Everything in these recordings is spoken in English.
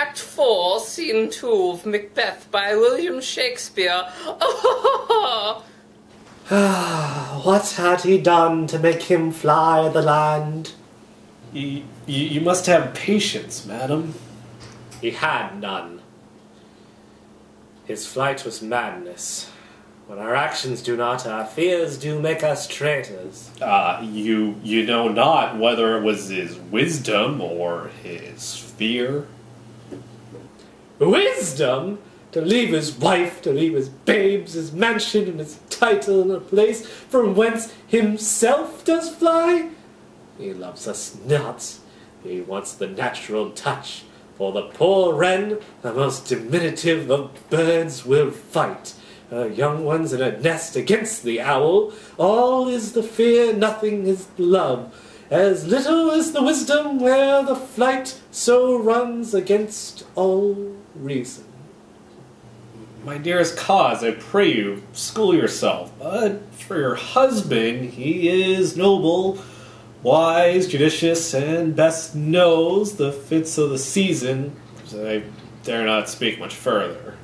Act 4, Scene 2 of Macbeth by William Shakespeare. Oh, What had he done to make him fly the land? You must have patience, madam. He had none. His flight was madness. When our actions do not, our fears do make us traitors. You know not whether it was his wisdom or his fear. Wisdom? To leave his wife, to leave his babes, his mansion, and his title in a place from whence himself does fly? He loves us not. He wants the natural touch. For the poor wren, the most diminutive of birds, will fight. Her young ones in a nest against the owl. All is the fear, nothing is the love. As little is the wisdom where the flight so runs against all reason. My dearest cause, I pray you, school yourself. But for your husband, he is noble, wise, judicious, and best knows the fits of the season, so I dare not speak much further.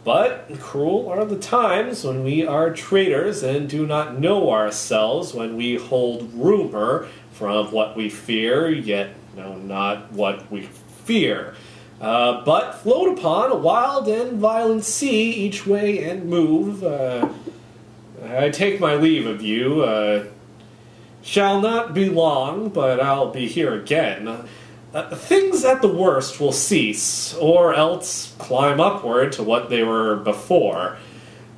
But cruel are the times when we are traitors and do not know ourselves, when we hold rumor from what we fear, yet know not what we fear. But float upon a wild and violent sea each way and move. I take my leave of you. Shall not be long, but I'll be here again. Things at the worst will cease, or else climb upward to what they were before.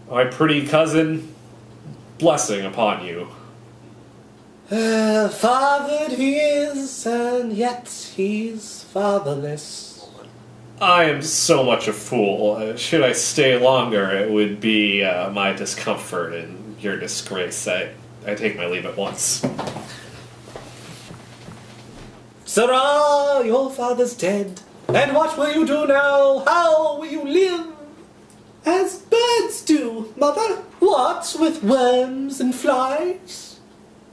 My pretty cousin, blessing upon you. Fathered he is, and yet he's fatherless. I am so much a fool. Should I stay longer, it would be my discomfort and your disgrace. I take my leave at once. Sirrah, your father's dead. And what will you do now? How will you live? As birds do, mother. What, with worms and flies?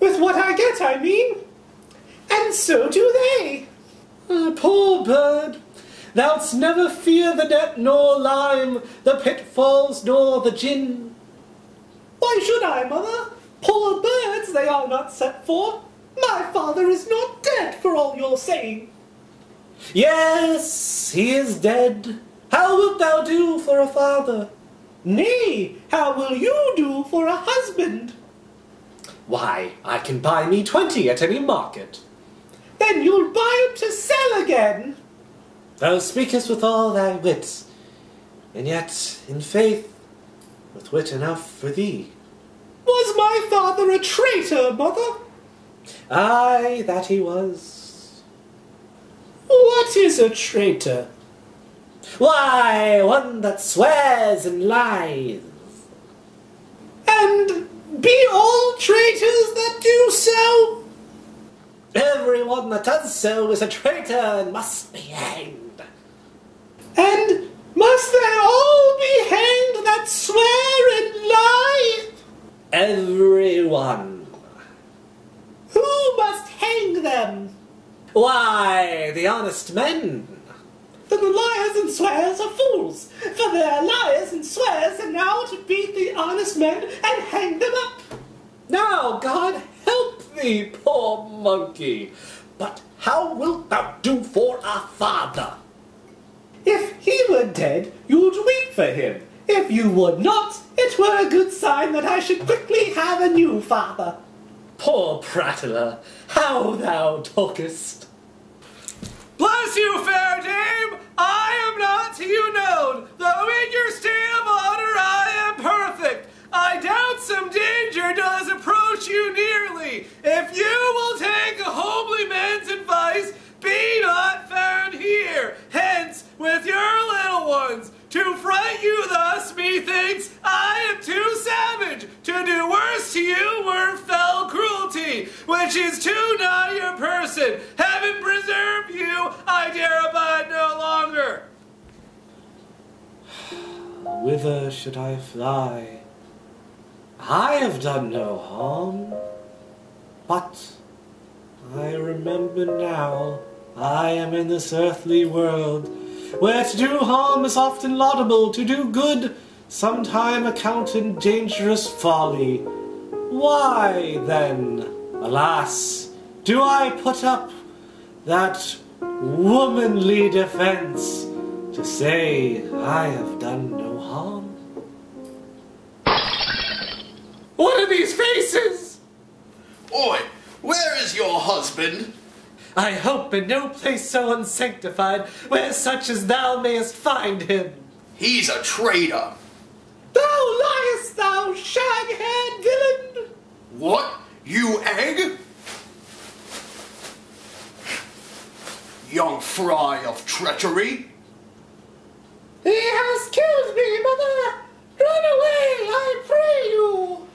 With what I get, I mean. And so do they. Poor bird. Thou'dst never fear the net nor lime, the pitfalls nor the gin. Why should I, mother? Poor birds they are not set for. My father is not dead, for all your saying. Yes, he is dead. How wilt thou do for a father? Nay, how will you do for a husband? Why, I can buy me 20 at any market. Then you'll buy 'em to sell again. Thou speakest with all thy wit, and yet, in faith, with wit enough for thee. Was my father a traitor, mother? Aye, that he was. What is a traitor? Why, one that swears and lies. And be all traitors that do so? Everyone that does so is a traitor and must be hanged. And must they all be hanged that swear and lie? Everyone. Who must hang them? Why, the honest men. Then the liars and swears are fools, for they are liars and swears, and now to beat the honest men and hang them up. Now, God help thee, poor monkey. But how wilt thou do for our father? If he were dead, you'd weep for him. If you would not, it were a good sign that I should quickly have a new father. Poor prattler, how thou talkest. Bless you, fair dame! I am not to you known, though in your state of honor I am perfect. I doubt some danger does approach you nearly. If you will take a homely man's advice, be not found here. Hence, with your little ones, to fright you thus, methinks I am too savage. To do worse to you were fell cruelty, which is too nigh your person. Heaven preserve you, I dare abide no longer. Whither should I fly? I have done no harm. But I remember now, I am in this earthly world, where to do harm is often laudable, to do good sometime accounted dangerous folly. Why, then, alas, do I put up that womanly defense to say I have done no harm? What are these faces? Oi, where is your husband? I hope in no place so unsanctified, where such as thou mayest find him. He's a traitor. Thou liest, thou shag-haired villain! What? You egg? Young fry of treachery? He has killed me, mother! Run away, I pray you!